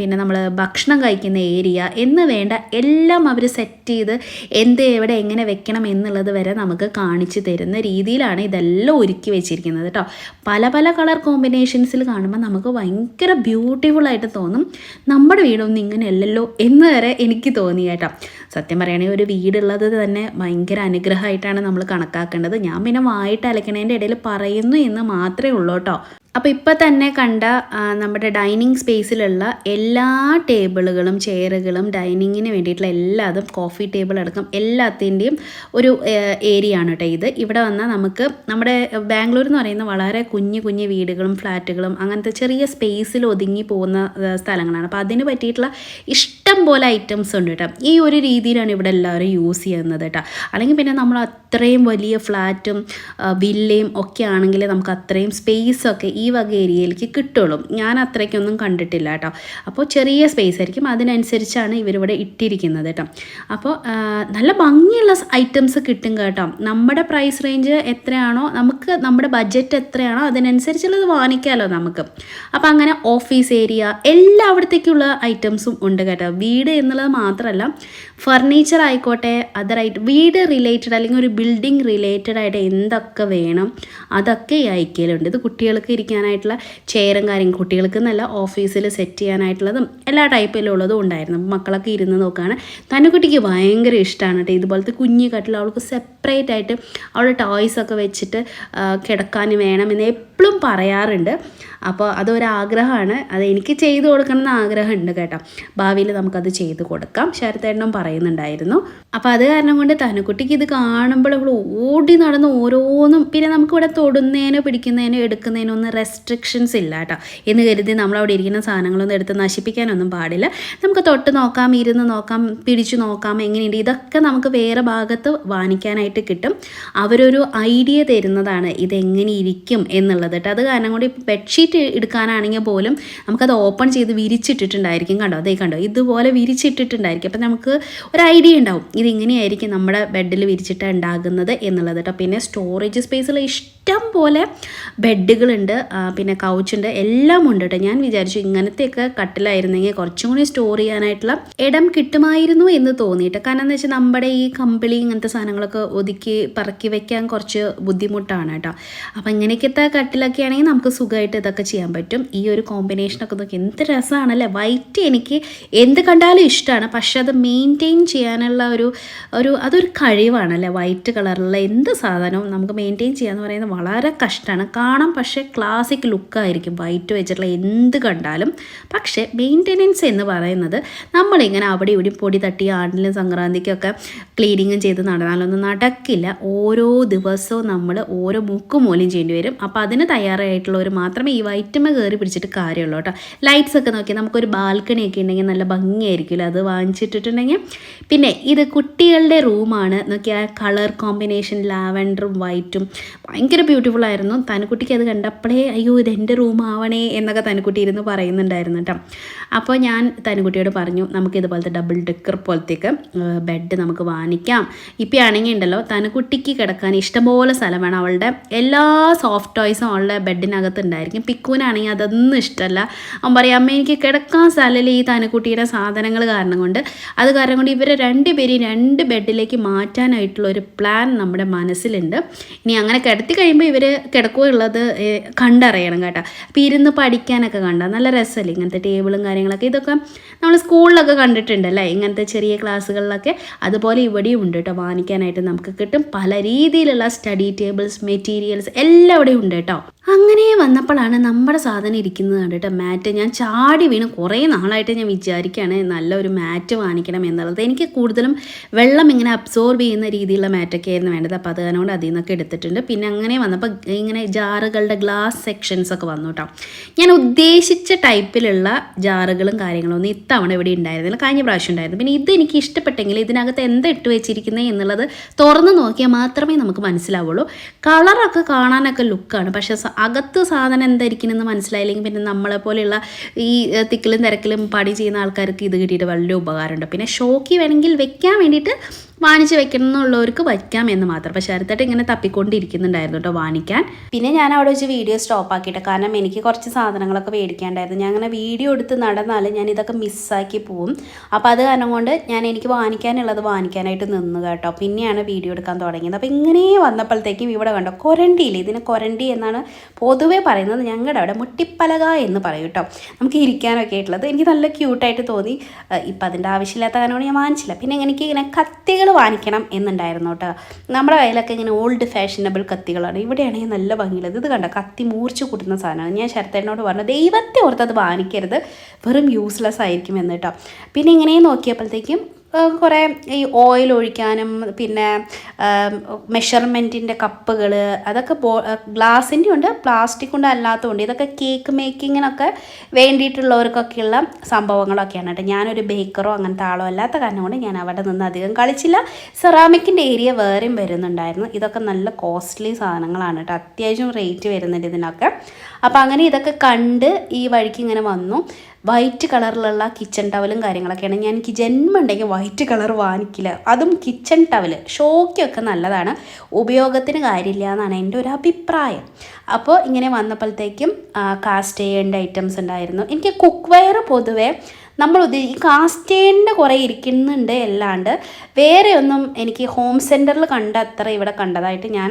പിന്നെ നമ്മൾ ഭക്ഷണം കഴിക്കുന്ന ഏരിയ എന്ന് വേണ്ട എല്ലാം അവർ സെറ്റ് ചെയ്ത് എവിടെ എങ്ങനെ വെക്കണം എന്നുള്ളത് വരെ നമുക്ക് കാണിച്ചു തരുന്ന രീതിയിലാണ് ഇതെല്ലാം ഒരുക്കി വെച്ചിരിക്കുന്നത് കേട്ടോ. പല കളർ കോമ്പിനേഷൻസിൽ കാണുമ്പോൾ നമുക്ക് ഭയങ്കര ബ്യൂട്ടിഫുള്ളായിട്ട് തോന്നും. നമ്മുടെ വീടൊന്നും ഇങ്ങനെയല്ലല്ലോ എന്ന് വരെ എനിക്ക് തോന്നി കേട്ടോ. സത്യം പറയുകയാണെങ്കിൽ ഒരു വീടുള്ളത് തന്നെ ഭയങ്കര അനുഗ്രഹമായിട്ടാണ് നമ്മൾ കണക്കാക്കേണ്ടത്. ഞാൻ പിന്നെ വായിട്ട് അലക്കണേൻ്റെ ഇടയിൽ പറയുന്നു എന്ന് മാത്രമേ ഉള്ളൂ കേട്ടോ. അപ്പോൾ ഇപ്പോൾ തന്നെ കണ്ട നമ്മുടെ ഡൈനിങ് സ്പേസിലുള്ള എല്ലാ ടേബിളുകളും ചെയറുകളും ഡൈനിങ്ങിന് വേണ്ടിയിട്ടുള്ള എല്ലാതും കോഫി ടേബിൾ അടക്കം എല്ലാത്തിൻ്റെയും ഒരു ഏരിയ ആണ് കേട്ടോ ഇത്. ഇവിടെ വന്നാൽ നമുക്ക് നമ്മുടെ ബാംഗ്ലൂർ എന്ന് പറയുന്ന വളരെ കുഞ്ഞു വീടുകളും ഫ്ലാറ്റുകളും അങ്ങനത്തെ ചെറിയ സ്പേസിൽ ഒതുങ്ങി പോകുന്ന സ്ഥലങ്ങളാണ്. അപ്പോൾ അതിന് പറ്റിയിട്ടുള്ള ഇഷ്ടം പോലെ ഐറ്റംസ് ഉണ്ട് കേട്ടോ. ഈ ഒരു രീതിയിലാണ് ഇവിടെ എല്ലാവരും യൂസ് ചെയ്യുന്നത് കേട്ടോ. അല്ലെങ്കിൽ പിന്നെ നമ്മൾ അത്രയും വലിയ ഫ്ലാറ്റും വില്ലയും ഒക്കെ ആണെങ്കിൽ നമുക്ക് അത്രയും സ്പേസൊക്കെ ഈ വക ഏരിയയിലേക്ക് കിട്ടുള്ളൂ. ഞാൻ അത്രയ്ക്കൊന്നും കണ്ടിട്ടില്ല കേട്ടോ. അപ്പോൾ ചെറിയ സ്പേസ് ആയിരിക്കും, അതിനനുസരിച്ചാണ് ഇവരിവിടെ ഇട്ടിരിക്കുന്നത് കേട്ടോ. അപ്പോൾ നല്ല ഭംഗിയുള്ള ഐറ്റംസ് കിട്ടും കേട്ടോ. നമ്മുടെ പ്രൈസ് റേഞ്ച് എത്രയാണോ, നമുക്ക് നമ്മുടെ ബഡ്ജറ്റ് എത്രയാണോ അതിനനുസരിച്ചുള്ളത് വാങ്ങിക്കാമല്ലോ നമുക്ക്. അപ്പോൾ അങ്ങനെ ഓഫീസ് ഏരിയ എല്ലായിടത്തേക്കുള്ള ഐറ്റംസും ഉണ്ട് കേട്ടോ. വീട് എന്നുള്ളത് മാത്രമല്ല, ഫർണിച്ചർ ആയിക്കോട്ടെ, അതറായിട്ട് വീട് റിലേറ്റഡ് അല്ലെങ്കിൽ ഒരു ബിൽഡിംഗ് റിലേറ്റഡ് ആയിട്ട് എന്തൊക്കെ വേണം അതൊക്കെ ഈ ഐക്യയിലുണ്ട്. ഇത് കുട്ടികൾക്ക് ഇരിക്കാനായിട്ടുള്ള ചെയറും കാര്യങ്ങളും, കുട്ടികൾക്ക് നല്ല ഓഫീസിൽ സെറ്റ് ചെയ്യാനായിട്ടുള്ളതും എല്ലാ ടൈപ്പിലുള്ളതും ഉണ്ടായിരുന്നു. മക്കളൊക്കെ ഇരുന്ന് നോക്കുകയാണ്. തന്നുകുട്ടിക്ക് ഭയങ്കര ഇഷ്ടമാണ് കേട്ടോ ഇതുപോലത്തെ കുഞ്ഞു കട്ടിൽ. അവൾക്ക് സെപ്പറേറ്റ് ആയിട്ട് അവളുടെ ടോയ്സൊക്കെ വെച്ചിട്ട് കിടക്കാൻ വേണമെന്ന് എപ്പോഴും പറയാറുണ്ട്. അപ്പോൾ അതൊരാഗ്രഹമാണ്, അത് എനിക്ക് ചെയ്തു കൊടുക്കണം എന്ന് ആഗ്രഹമുണ്ട് കേട്ടോ. ഭാവിയിൽ നമുക്കത് ചെയ്ത് കൊടുക്കാം, ശരത്തേട്ടനും പറയുന്നുണ്ടായിരുന്നു. അപ്പോൾ അത് കാരണം കൊണ്ട് തനുക്കുട്ടിക്ക് ഇത് കാണുമ്പോൾ അവൾ ഓടി നടന്ന് ഓരോന്നും, പിന്നെ നമുക്കിവിടെ തൊടുന്നതിനോ പിടിക്കുന്നതിനോ എടുക്കുന്നതിനോ ഒന്നും റെസ്ട്രിക്ഷൻസ് ഇല്ല കേട്ടോ. എന്ന് കരുതി നമ്മളവിടെ ഇരിക്കുന്ന സാധനങ്ങളൊന്നും എടുത്ത് നശിപ്പിക്കാനൊന്നും പാടില്ല. നമുക്ക് തൊട്ട് നോക്കാം, ഇരുന്ന് നോക്കാം, പിടിച്ചു നോക്കാം, എങ്ങനെയുണ്ട്. ഇതൊക്കെ നമുക്ക് വേറെ ഭാഗത്ത് വാങ്ങിക്കാനായിട്ട് കിട്ടും. അവരൊരു ഐഡിയ തരുന്നതാണ് ഇതെങ്ങനെ ഇരിക്കും എന്നുള്ളത് കേട്ടോ. അത് കാരണം കൊണ്ട് ഇപ്പോൾ ബെഡ്ഷീറ്റ് എടുക്കാനാണെങ്കിൽ പോലും നമുക്കത് ഓപ്പൺ ചെയ്ത് വിരിച്ചിട്ടിട്ടുണ്ടായിരിക്കും. കണ്ടോ ഇതുപോലെ വിരിച്ചിട്ടിട്ടുണ്ടായിരിക്കും. അപ്പം നമുക്ക് ഒരു ഐഡിയ ഉണ്ടാവും ഇതിങ്ങനെയായിരിക്കും നമ്മുടെ ബെഡിൽ വിരിച്ചിട്ട് ഉണ്ടാകുന്നത് എന്നുള്ളത് കേട്ടോ. പിന്നെ സ്റ്റോറേജ് സ്പേസിൽ ഇഷ്ടം പോലെ ബെഡുകളുണ്ട്, പിന്നെ കൗച്ചുണ്ട്, എല്ലാം ഉണ്ട് കേട്ടോ. ഞാൻ വിചാരിച്ചു ഇങ്ങനത്തെയൊക്കെ കട്ടിലായിരുന്നെങ്കിൽ കുറച്ചും കൂടി സ്റ്റോർ ചെയ്യാനായിട്ടുള്ള ഇടം കിട്ടുമായിരുന്നു എന്ന് തോന്നിയിട്ട്. കാരണം എന്താ വെച്ചാൽ നമ്മുടെ ഈ കമ്പിളി ഇങ്ങനത്തെ സാധനങ്ങളൊക്കെ ഒതുക്കി പറക്കി വെക്കാൻ കുറച്ച് ബുദ്ധിമുട്ടാണ് കേട്ടോ. അപ്പം ഇങ്ങനെയൊക്കെ കട്ടിലൊക്കെ ആണെങ്കിൽ നമുക്ക് സുഖമായിട്ട് ഇതൊക്കെ ചെയ്യാൻ പറ്റും. ഈ ഒരു കോമ്പിനേഷനൊക്കെ നോക്കി എന്ത് രസമാണല്ലേ. വൈറ്റ് എനിക്ക് എന്ത് കണ്ടാലും ഇഷ്ടമാണ്. പക്ഷെ അത് മെയിൻറ്റെയിൻ ചെയ്യാനുള്ള അതൊരു കഴിവാണല്ലേ. വൈറ്റ് കളറിലുള്ള എന്ത് സാധനവും നമുക്ക് മെയിൻറ്റെയിൻ ചെയ്യാന്ന് പറയുന്നത് വളരെ കഷ്ടമാണ്. കാണാം പക്ഷേ ക്ലാസിക് ലുക്കായിരിക്കും വൈറ്റ് വെച്ചിട്ടുള്ള എന്ത് കണ്ടാലും. പക്ഷേ മെയിൻ്റെനൻസ് എന്ന് പറയുന്നത് നമ്മളിങ്ങനെ അവിടെ ഇവിടെ പൊടി തട്ടി ആണ്ടിലും സംക്രാന്തിക്കൊക്കെ ക്ലീനിങ്ങും ചെയ്ത് നടന്നാലൊന്നും നടക്കില്ല. ഓരോ ദിവസവും നമ്മൾ ഓരോ മുക്കുമൂലയും ചെയ്യേണ്ടി വരും. അപ്പോൾ അതിന് തയ്യാറായിട്ടുള്ളവർ മാത്രമേ ഈ വൈറ്റമ കയറി പിടിച്ചിട്ട് കാര്യമുള്ളൂ കേട്ടോ. ലൈറ്റ്സ് ഒക്കെ നോക്കിയാൽ നമുക്കൊരു ബാൽക്കണിയൊക്കെ ഉണ്ടെങ്കിൽ നല്ല ഭംഗിയായിരിക്കുമല്ലോ അത് വാങ്ങിച്ചിട്ടിട്ടുണ്ടെങ്കിൽ. പിന്നെ ഇത് കുട്ടികളുടെ റൂമാണ്. നോക്കിയാൽ കളർ കോമ്പിനേഷൻ ലാവൻഡറും വൈറ്റും ഭയങ്കര ബ്യൂട്ടിഫുൾ ആയിരുന്നു. തനുക്കുട്ടിക്ക് അത് കണ്ടപ്പോഴേ അയ്യോ ഇത് എൻ്റെ റൂം ആവണേ എന്നൊക്കെ തനുക്കുട്ടി ഇരുന്ന് പറയുന്നുണ്ടായിരുന്നു കേട്ടോ. അപ്പോൾ ഞാൻ തനുക്കുട്ടിയോട് പറഞ്ഞു നമുക്കിതുപോലത്തെ ഡബിൾ ഡെക്കർ പോലത്തേക്ക് ബെഡ് നമുക്ക് വാങ്ങിക്കാം. ഇപ്പോൾ ആണെങ്കിൽ ഉണ്ടല്ലോ തനുക്കുട്ടിക്ക് കിടക്കാൻ ഇഷ്ടംപോലെ സ്ഥലം വേണം. അവളുടെ എല്ലാ സോഫ്റ്റ് ടോയ്സും അവളുടെ ബെഡിനകത്ത് ഉണ്ടായിരിക്കും. പിക്കുവിനാണെങ്കിൽ അതൊന്നും ഇഷ്ടമല്ല. അവൻ പറയും അമ്മ എനിക്ക് കിടക്കാൻ സ്ഥലമില്ല ഈ തനുക്കുട്ടിയുടെ സാധനങ്ങൾ കാരണം കൊണ്ട്. അത് കാരണം കൊണ്ട് ഇവരെ രണ്ടുപേരെയും 2 ബെഡിലേക്ക് മാറ്റാനായിട്ടുള്ള ഒരു പ്ലാൻ നമ്മുടെ മനസ്സിലുണ്ട്. ഇനി അങ്ങനെ കിടത്തി കഴിയുമ്പോൾ ഇവർ കിടക്കുകയുള്ളത് കണ്ടറിയണം കേട്ടോ. അപ്പോൾ ഇരുന്ന് പഠിക്കാനൊക്കെ കണ്ടാൽ നല്ല രസമല്ലേ ഇങ്ങനത്തെ ടേബിളും കാര്യങ്ങളൊക്കെ. ഇതൊക്കെ നമ്മൾ സ്കൂളിലൊക്കെ കണ്ടിട്ടുണ്ടല്ലേ ഇങ്ങനത്തെ ചെറിയ ക്ലാസ്സുകളിലൊക്കെ. അതുപോലെ ഇവിടെയും ഉണ്ട് കേട്ടോ. വാങ്ങിക്കാനായിട്ട് നമുക്ക് കിട്ടും. പല രീതിയിലുള്ള സ്റ്റഡി ടേബിൾസ് മെറ്റീരിയൽസ് എല്ലാം ഇവിടെയും ഉണ്ട് കേട്ടോ. അങ്ങനെ വന്നപ്പോഴാണ് നമ്മുടെ സാധനം ഇരിക്കുന്നത് കണ്ടിട്ട് മാറ്റ്. ഞാൻ ചാടി വീണ് കുറേ നാളായിട്ട് ഞാൻ വിചാരിക്കുകയാണ് നല്ലൊരു മാറ്റ് വാങ്ങിക്കണം എന്നുള്ളത്. എനിക്ക് കൂടുതലും വെള്ളം ഇങ്ങനെ അബ്സോർബ് ചെയ്യുന്ന രീതിയിലുള്ള മാറ്റൊക്കെ ആയിരുന്നു വേണ്ടത്. അപ്പോൾ അത് കാരണം അതിൽ നിന്നൊക്കെ എടുത്തിട്ടുണ്ട്. പിന്നെ അങ്ങനെ വന്നപ്പോൾ ഇങ്ങനെ ജാറുകളുടെ ഗ്ലാസ് സെക്ഷൻസ് ഒക്കെ വന്നു കേട്ടോ. ഞാൻ ഉദ്ദേശിച്ച ടൈപ്പിലുള്ള ജാറുകളും കാര്യങ്ങളൊന്നും ഇത്തവണ ഇവിടെ ഉണ്ടായിരുന്നില്ല. കഴിഞ്ഞ പ്രാവശ്യം ഉണ്ടായിരുന്നു. പിന്നെ ഇത് എനിക്ക് ഇഷ്ടപ്പെട്ടെങ്കിൽ ഇതിനകത്ത് എന്താ ഇട്ട് വെച്ചിരിക്കുന്നത് എന്നുള്ളത് തുറന്ന് നോക്കിയാൽ മാത്രമേ നമുക്ക് മനസ്സിലാവുള്ളൂ. കളറൊക്കെ കാണാനൊക്കെ ലുക്കാണ്. പക്ഷേ അകത്ത് സാധനം എന്തായിരിക്കണമെന്ന് മനസ്സിലായില്ലെങ്കിൽ പിന്നെ നമ്മളെപ്പോലെയുള്ള ഈ തിക്കിലും തിരക്കിലും പണി ചെയ്യുന്ന ആൾക്കാർക്ക് ഇത് കിട്ടിയിട്ട് വലിയ ഉപകാരമുണ്ട്. പിന്നെ ഷോക്കി വേണമെങ്കിൽ വെക്കാൻ വേണ്ടിയിട്ട് വാങ്ങിച്ച് വെക്കണം എന്നുള്ളവർക്ക് വയ്ക്കാം എന്ന് മാത്രം. പക്ഷേ അടുത്തായിട്ട് ഇങ്ങനെ തപ്പിക്കൊണ്ടിരിക്കുന്നുണ്ടായിരുന്നു കേട്ടോ വാങ്ങിക്കാൻ. പിന്നെ ഞാൻ അവിടെ വെച്ച് വീഡിയോ സ്റ്റോപ്പ് ആക്കിയിട്ട് കാരണം എനിക്ക് കുറച്ച് സാധനങ്ങളൊക്കെ മേടിക്കാണ്ടായിരുന്നു. ഞാൻ അങ്ങനെ വീഡിയോ എടുത്ത് നടന്നാൽ ഞാൻ ഇതൊക്കെ മിസ്സാക്കി പോവും. അപ്പോൾ അത് കാരണം കൊണ്ട് എനിക്ക് വാങ്ങിക്കാനുള്ളത് വാങ്ങിക്കാനായിട്ട് നിന്ന് കേട്ടോ. പിന്നെയാണ് വീഡിയോ എടുക്കാൻ തുടങ്ങിയത്. അപ്പോൾ ഇങ്ങനെ വന്നപ്പോഴത്തേക്കും ഇവിടെ കണ്ടോ കൊരണ്ടിയില്ലേ. ഇതിന് കൊരണ്ടി എന്നാണ് പൊതുവേ പറയുന്നത്. ഞങ്ങളുടെ അവിടെ മുട്ടിപ്പലക എന്ന് പറയും കേട്ടോ. നമുക്ക് ഇരിക്കാനൊക്കെ ആയിട്ടുള്ളത് എനിക്ക് നല്ല ക്യൂട്ടായിട്ട് തോന്നി. ഇപ്പം അതിൻ്റെ ആവശ്യമില്ലാത്ത കാരണം ഞാൻ വാങ്ങിച്ചില്ല. പിന്നെ എനിക്ക് ഇങ്ങനെ കത്തികൾ വാങ്ങിക്കണം എന്നുണ്ടായിരുന്നു കേട്ടോ. നമ്മുടെ കയ്യിലൊക്കെ ഇങ്ങനെ ഓൾഡ് ഫാഷനബിൾ കത്തികളാണ്. ഇവിടെയാണെങ്കിൽ നല്ല ഭംഗിയുള്ളത്. ഇത് കണ്ടോ കത്തി മൂർച്ച കൂട്ടുന്ന സാധനമാണ്. ഞാൻ ശരത്തേനോട് പറഞ്ഞു ദൈവത്തെ ഓർത്തത് വാങ്ങിക്കരുത്, വെറും യൂസ്ലെസ് ആയിരിക്കും എന്ന് കേട്ടോ. പിന്നെ ഇങ്ങനെ നോക്കിയപ്പോഴത്തേക്കും കുറേ ഈ ഓയിൽ ഒഴിക്കാനും പിന്നെ മെഷർമെൻറ്റിൻ്റെ കപ്പുകൾ അതൊക്കെ ഗ്ലാസിൻ്റെ ഉണ്ട് പ്ലാസ്റ്റിക് കൊണ്ട് അല്ലാത്തതുണ്ട്. ഇതൊക്കെ കേക്ക് മേക്കിങ്ങിനൊക്കെ വേണ്ടിയിട്ടുള്ളവർക്കൊക്കെയുള്ള സംഭവങ്ങളൊക്കെയാണ് കേട്ടോ. ഞാനൊരു ബേക്കറോ അങ്ങനത്തെ ആളോ അല്ലാത്ത കാരണം കൊണ്ട് ഞാൻ അവിടെ നിന്ന് അധികം കളിച്ചില്ല. സെറാമിക്കിൻ്റെ ഏരിയ വേറെയും വരുന്നുണ്ടായിരുന്നു. ഇതൊക്കെ നല്ല കോസ്റ്റ്ലി സാധനങ്ങളാണ് കേട്ടോ. അത്യാവശ്യം റേറ്റ് വരുന്നുണ്ട് ഇതിനൊക്കെ. അപ്പോൾ അങ്ങനെ ഇതൊക്കെ കണ്ട് ഈ വഴിക്ക് ഇങ്ങനെ വന്നു. വൈറ്റ് കളറിലുള്ള കിച്ചൺ ടവലും കാര്യങ്ങളൊക്കെയാണ്. ഞാൻ എനിക്ക് ജന്മമുണ്ടെങ്കിൽ വൈറ്റ് കളർ വാങ്ങിക്കില്ല. അതും കിച്ചൺ ടവൽ ഷോക്കൊക്കെ നല്ലതാണ്, ഉപയോഗത്തിന് കാര്യമില്ല എന്നാണ് എൻ്റെ ഒരു അഭിപ്രായം. അപ്പോൾ ഇങ്ങനെ വന്നപ്പോഴത്തേക്കും കാസ്റ്റ് ചെയ്യേണ്ട ഐറ്റംസ് ഉണ്ടായിരുന്നു. എനിക്ക് കുക്ക് വെയർ പൊതുവേ നമ്മൾ ഈ കാസ്റ്റേൻ്റെ കുറേ ഇരിക്കുന്നുണ്ട് അല്ലാണ്ട് വേറെ ഒന്നും എനിക്ക് ഹോം സെൻറ്ററിൽ കണ്ട അത്ര ഇവിടെ കണ്ടതായിട്ട് ഞാൻ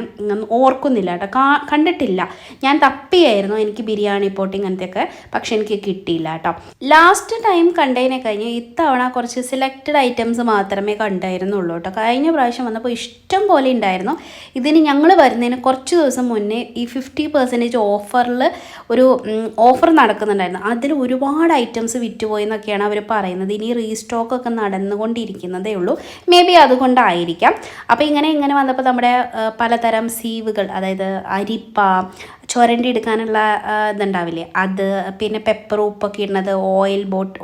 ഓർക്കുന്നില്ല കേട്ടോ. കണ്ടിട്ടില്ല. ഞാൻ തപ്പിയായിരുന്നു എനിക്ക് ബിരിയാണി പോട്ട് ഇങ്ങനത്തെയൊക്കെ, പക്ഷെ എനിക്ക് കിട്ടിയില്ല കേട്ടോ. ലാസ്റ്റ് ടൈം കണ്ടതിനെ കഴിഞ്ഞ് ഇത്തവണ കുറച്ച് സെലക്റ്റഡ് ഐറ്റംസ് മാത്രമേ കണ്ടായിരുന്നുള്ളൂ കേട്ടോ. കഴിഞ്ഞ പ്രാവശ്യം വന്നപ്പോൾ ഇഷ്ടം പോലെ ഉണ്ടായിരുന്നു. ഇതിന് ഞങ്ങൾ വരുന്നതിന് കുറച്ച് ദിവസം മുന്നേ ഈ 50% ഓഫറിൽ ഒരു ഓഫർ നടക്കുന്നുണ്ടായിരുന്നു. അതിൽ ഒരുപാട് ഐറ്റംസ് വിറ്റുപോയി എന്നൊക്കെയാണ് അവർ പറയുന്നത്. ഇനി റീസ്റ്റോക്കൊക്കെ നടന്നുകൊണ്ടിരിക്കുന്നതേ ഉള്ളൂ. മേ ബി അതുകൊണ്ടായിരിക്കാം. അപ്പോൾ ഇങ്ങനെ വന്നപ്പോൾ നമ്മുടെ പലതരം സീവുകൾ, അതായത് അരിപ്പ, ചുരണ്ടി എടുക്കാനുള്ള ഇതുണ്ടാവില്ലേ അത്, പിന്നെ പെപ്പർ ഉപ്പൊക്കെ ഇടുന്നത്,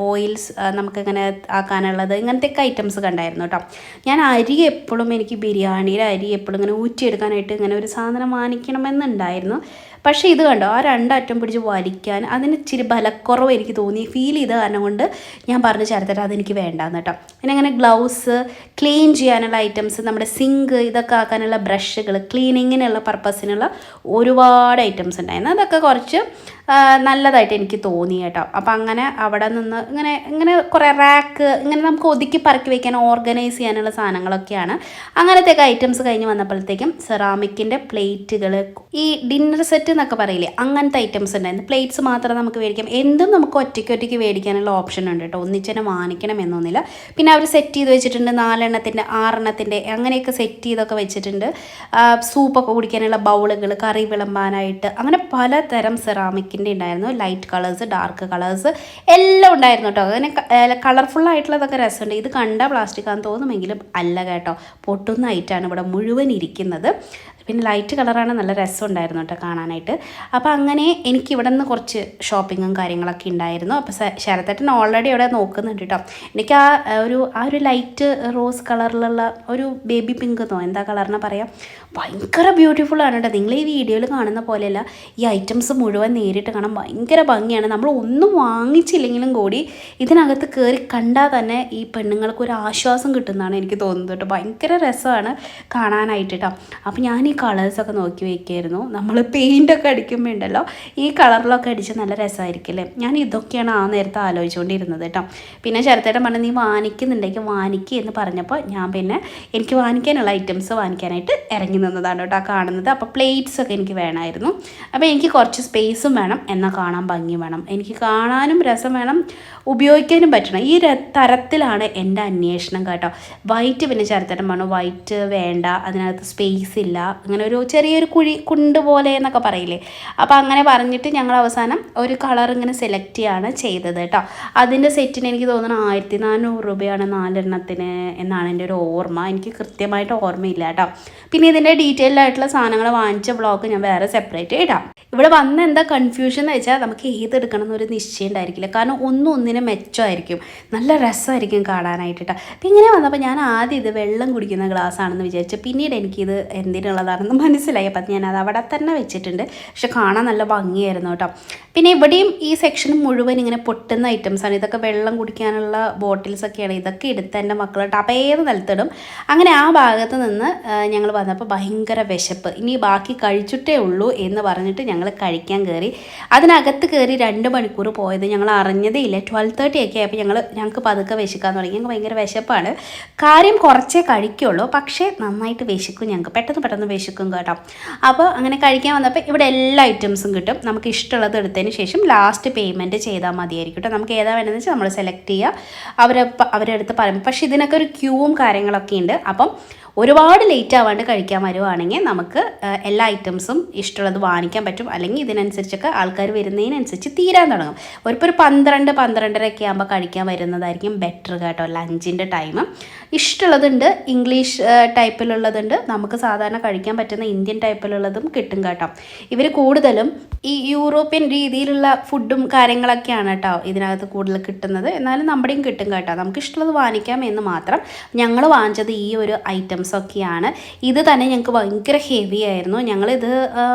ഓയിൽസ് നമുക്കിങ്ങനെ ആക്കാനുള്ളത്, ഇങ്ങനത്തെയൊക്കെ ഐറ്റംസ് കണ്ടായിരുന്നു കേട്ടോ. ഞാൻ അരി എപ്പോഴും എനിക്ക് ബിരിയാണിയുടെ അരി എപ്പോഴും ഇങ്ങനെ ഊറ്റിയെടുക്കാനായിട്ട് ഇങ്ങനെ ഒരു സാധനം വാങ്ങിക്കണമെന്നുണ്ടായിരുന്നു. പക്ഷേ ഇത് കണ്ടോ ആ 2 അറ്റം പിടിച്ച് വലിക്കാൻ അതിന് ഇച്ചിരി ബലക്കുറവ് എനിക്ക് തോന്നി, ഫീൽ ചെയ്ത കാരണം കൊണ്ട് ഞാൻ പറഞ്ഞു ചേർത്തിട്ട് അതെനിക്ക് വേണ്ടാന്ന് കേട്ടോ. പിന്നെ അങ്ങനെ ഗ്ലൗസ്, ക്ലീൻ ചെയ്യാനുള്ള ഐറ്റംസ്, നമ്മുടെ സിങ്ക് ഇതൊക്കെ ആക്കാനുള്ള ബ്രഷുകൾ, ക്ലീനിങ്ങിനുള്ള പർപ്പസിനുള്ള ഒരുപാട് ഐറ്റംസ് ഉണ്ടായിരുന്നു. അതൊക്കെ കുറച്ച് നല്ലതായിട്ട് എനിക്ക് തോന്നി കേട്ടോ. അപ്പം അങ്ങനെ അവിടെ നിന്ന് ഇങ്ങനെ ഇങ്ങനെ കുറേ റാക്ക് ഇങ്ങനെ നമുക്ക് ഒതുക്കി പറക്കി വയ്ക്കാൻ ഓർഗനൈസ് ചെയ്യാനുള്ള സാധനങ്ങളൊക്കെയാണ്. അങ്ങനത്തെയൊക്കെ ഐറ്റംസ് കഴിഞ്ഞ് വന്നപ്പോഴത്തേക്കും സെറാമിക്കിൻ്റെ പ്ലേറ്റുകൾ, ഈ ഡിന്നർ സെറ്റ് എന്നൊക്കെ പറയില്ലേ, അങ്ങനത്തെ ഐറ്റംസ് ഉണ്ടായിരുന്നു. പ്ലേറ്റ്സ് മാത്രം നമുക്ക് മേടിക്കാം. എന്തും നമുക്ക് ഒറ്റയ്ക്ക് മേടിക്കാനുള്ള ഓപ്ഷൻ ഉണ്ട് കേട്ടോ, ഒന്നിച്ചെന്നെ വാങ്ങിക്കണം എന്നൊന്നുമില്ല. പിന്നെ അവർ സെറ്റ് ചെയ്ത് വെച്ചിട്ടുണ്ട് 4 എണ്ണത്തിൻ്റെ 6 എണ്ണത്തിൻ്റെ അങ്ങനെയൊക്കെ സെറ്റ് ചെയ്തൊക്കെ വെച്ചിട്ടുണ്ട്. സൂപ്പൊക്കെ കുടിക്കാനുള്ള ബൗളുകൾ, കറി വിളമ്പാനായിട്ട്, അങ്ങനെ പലതരം സെറാമിക്കിൻ്റെ ഉണ്ടായിരുന്നു. ലൈറ്റ് കളേഴ്സ്, ഡാർക്ക് കളേഴ്സ് എല്ലാം ഉണ്ടായിരുന്നു കേട്ടോ. അങ്ങനെ കളർഫുള്ളായിട്ടുള്ളതൊക്കെ രസമുണ്ട്. ഇത് കണ്ട പ്ലാസ്റ്റിക് ആണെന്ന് തോന്നുമെങ്കിലും അല്ല കേട്ടോ, പൊട്ടുന്നതായിട്ടാണ് ഇവിടെ മുഴുവൻ ഇരിക്കുന്നത്. പിന്നെ ലൈറ്റ് കളറാണ്, നല്ല രസമുണ്ടായിരുന്നു കേട്ടോ കാണാനായിട്ട്. അപ്പോൾ അങ്ങനെ എനിക്ക് ഇവിടെ നിന്ന് കുറച്ച് ഷോപ്പിങ്ങും കാര്യങ്ങളൊക്കെ ഉണ്ടായിരുന്നു. അപ്പോൾ ശരത്തേട്ടൻ ഓൾറെഡി അവിടെ നോക്കുന്നുണ്ട് കേട്ടോ. എനിക്ക് ആ ഒരു ലൈറ്റ് റോസ് കളറിലുള്ള ഒരു ബേബി പിങ്ക് എന്നോ എന്താ കളറിനെ പറയാം, ഭയങ്കര ബ്യൂട്ടിഫുള്ളാണ് കേട്ടോ. നിങ്ങൾ ഈ വീഡിയോയിൽ കാണുന്ന പോലെയല്ല, ഈ ഐറ്റംസ് മുഴുവൻ നേരിട്ട് കാണാൻ ഭയങ്കര ഭംഗിയാണ്. നമ്മൾ ഒന്നും വാങ്ങിച്ചില്ലെങ്കിലും കൂടി ഇതിനകത്ത് കയറി കണ്ടാൽ തന്നെ ഈ പെണ്ണുങ്ങൾക്ക് ഒരു ആശ്വാസം കിട്ടുന്നതാണ് എനിക്ക് തോന്നുന്നത് കേട്ടോ. ഭയങ്കര രസമാണ് കാണാനായിട്ട് കേട്ടോ. അപ്പോൾ ഞാൻ ഈ കളേഴ്സൊക്കെ നോക്കി വയ്ക്കായിരുന്നു. നമ്മൾ പെയിൻ്റൊക്കെ അടിക്കുമ്പോൾ ഉണ്ടല്ലോ, ഈ കളറിലൊക്കെ അടിച്ച് നല്ല രസമായിരിക്കില്ലേ. ഞാൻ ഇതൊക്കെയാണ് ആ നേരത്തെ ആലോചിച്ചുകൊണ്ടിരുന്നത് കേട്ടോ. പിന്നെ ശരത്തേട്ടൻ പറഞ്ഞു നീ വാങ്ങിക്കുന്നുണ്ടെങ്കിൽ വാങ്ങിക്കുക എന്ന് പറഞ്ഞപ്പോൾ ഞാൻ പിന്നെ എനിക്ക് വാങ്ങിക്കാനുള്ള ഐറ്റംസ് വാങ്ങിക്കാനായിട്ട് ഇറങ്ങി നിന്നതാണ് കേട്ടോ കാണുന്നത്. അപ്പോൾ പ്ലേറ്റ്സൊക്കെ എനിക്ക് വേണമായിരുന്നു. അപ്പോൾ എനിക്ക് കുറച്ച് സ്പേസും വേണം, എന്നാൽ കാണാൻ ഭംഗി വേണം. എനിക്ക് കാണാനും രസം വേണം, ഉപയോഗിക്കാനും പറ്റണം. ഈ തരത്തിലാണ് എൻ്റെ അന്വേഷണം കേട്ടോ. വൈറ്റ് പിന്നെ ശരത്തേട്ടൻ പറഞ്ഞു വൈറ്റ് വേണ്ട, അതിനകത്ത് സ്പേസ് ഇല്ല, അങ്ങനെ ഒരു ചെറിയൊരു കുണ്ട് പോലെ എന്നൊക്കെ പറയില്ലേ. അപ്പോൾ അങ്ങനെ പറഞ്ഞിട്ട് ഞങ്ങൾ അവസാനം ഒരു കളർ ഇങ്ങനെ സെലക്ട് ചെയ്യാണ് ചെയ്തത് കേട്ടോ. അതിൻ്റെ സെറ്റിന് എനിക്ക് തോന്നുന്നു 1400 രൂപയാണ് 4 എണ്ണത്തിന് എന്നാണ് എൻ്റെ ഒരു ഓർമ്മ. എനിക്ക് കൃത്യമായിട്ട് ഓർമ്മയില്ല കേട്ടോ. പിന്നെ ഇതിൻ്റെ ഡീറ്റെയിൽഡ് ആയിട്ടുള്ള സാധനങ്ങൾ വാങ്ങിച്ച വ്ളോഗ് ഞാൻ വേറെ സെപ്പറേറ്റ് ഇടാം. ഇവിടെ വന്ന എന്താ കൺഫ്യൂഷൻ എന്ന് വെച്ചാൽ നമുക്ക് ഏതെടുക്കണം എന്നൊരു നിശ്ചയം ഉണ്ടായിരിക്കില്ല. കാരണം ഒന്നിനെ മെച്ചമായിരിക്കും, നല്ല രസമായിരിക്കും കാണാനായിട്ട് കേട്ടോ. അപ്പം ഇങ്ങനെ വന്നപ്പോൾ ഞാൻ ആദ്യം ഇത് വെള്ളം കുടിക്കുന്ന ഗ്ലാസ് ആണെന്ന് വിചാരിച്ചു. പിന്നീട് എനിക്കിത് എന്തിനുള്ളതാണെന്ന് മനസ്സിലായി. അപ്പം ഞാനത് അവിടെ തന്നെ വെച്ചിട്ടുണ്ട്. പക്ഷെ കാണാൻ നല്ല ഭംഗിയായിരുന്നു കേട്ടോ. പിന്നെ ഇവിടെയും ഈ സെക്ഷൻ മുഴുവൻ ഇങ്ങനെ പൊട്ടുന്ന ഐറ്റംസാണ്. ഇതൊക്കെ വെള്ളം കുടിക്കാനുള്ള ബോട്ടിൽസൊക്കെയാണ്. ഇതൊക്കെ എടുത്ത് എൻ്റെ മക്കൾ ടപ്പേത് നിലത്തിടും. അങ്ങനെ ആ ഭാഗത്ത് നിന്ന് ഞങ്ങൾ വന്നപ്പോൾ ഭയങ്കര വിശപ്പ്, ഇനി ബാക്കി കഴിച്ചിട്ടേ ഉള്ളൂ എന്ന് പറഞ്ഞിട്ട് ഞങ്ങൾ കഴിക്കാൻ കയറി. അതിനകത്ത് കയറി 2 മണിക്കൂർ പോയത് ഞങ്ങൾ അറിഞ്ഞതേ ഇല്ല. 12:30 ഒക്കെ ആയപ്പോൾ ഞങ്ങൾക്ക് പതുക്കെ വിശക്കാൻ തുടങ്ങി. ഞങ്ങൾക്ക് ഭയങ്കര വിശപ്പാണ്. കാര്യം കുറച്ചേ കഴിക്കുള്ളൂ, പക്ഷേ നന്നായിട്ട് വിശക്കും. ഞങ്ങൾക്ക് പെട്ടെന്ന് വിശക്കും കേട്ടോ. അപ്പോൾ അങ്ങനെ കഴിക്കാൻ വന്നപ്പോൾ ഇവിടെ എല്ലാ ഐറ്റംസും കിട്ടും. നമുക്ക് ഇഷ്ടമുള്ളത് എടുത്തതിന് ശേഷം ലാസ്റ്റ് പേയ്മെൻറ്റ് ചെയ്താൽ മതിയായിരിക്കും കേട്ടോ. നമുക്ക് ഏതാ വേണമെന്ന് വെച്ചാൽ നമ്മൾ സെലക്ട് ചെയ്യുക, അവരുടെ അടുത്ത് പറയും. പക്ഷേ ഇതിനൊക്കെ ഒരു ക്യൂവും കാര്യങ്ങളൊക്കെ ഉണ്ട്. അപ്പം ഒരുപാട് ലേറ്റ് ആവാണ്ട് കഴിക്കാൻ വരുവാണെങ്കിൽ നമുക്ക് എല്ലാ ഐറ്റംസും ഇഷ്ടമുള്ളത് വാങ്ങിക്കാൻ പറ്റും. അല്ലെങ്കിൽ ഇതിനനുസരിച്ചൊക്കെ ആൾക്കാർ വരുന്നതിനനുസരിച്ച് തീരാൻ തുടങ്ങും. ഒരു 12-12:30 ഒക്കെ ആകുമ്പോൾ കഴിക്കാൻ വരുന്നതായിരിക്കും ബെറ്റർ കേട്ടോ. ലഞ്ചിൻ്റെ ടൈം ഇഷ്ടമുള്ളതുണ്ട്, ഇംഗ്ലീഷ് ടൈപ്പിലുള്ളതുണ്ട്, നമുക്ക് സാധാരണ കഴിക്കാൻ പറ്റുന്ന ഇന്ത്യൻ ടൈപ്പിലുള്ളതും കിട്ടും കേട്ടോ. ഇവർ കൂടുതലും ഈ യൂറോപ്യൻ രീതിയിലുള്ള ഫുഡും കാര്യങ്ങളൊക്കെയാണ് കേട്ടോ ഇതിനകത്ത് കൂടുതൽ കിട്ടുന്നത്. എന്നാലും നമ്മുടെയും കിട്ടും കേട്ടോ. നമുക്ക് ഇഷ്ടമുള്ളത് വാങ്ങിക്കാം എന്ന് മാത്രം. ഞങ്ങൾ വാങ്ങിച്ചത് ഈ ഒരു ഐറ്റംസൊക്കെയാണ്. ഇത് തന്നെ ഞങ്ങൾക്ക് ഭയങ്കര ഹെവി ആയിരുന്നു. ഞങ്ങളിത്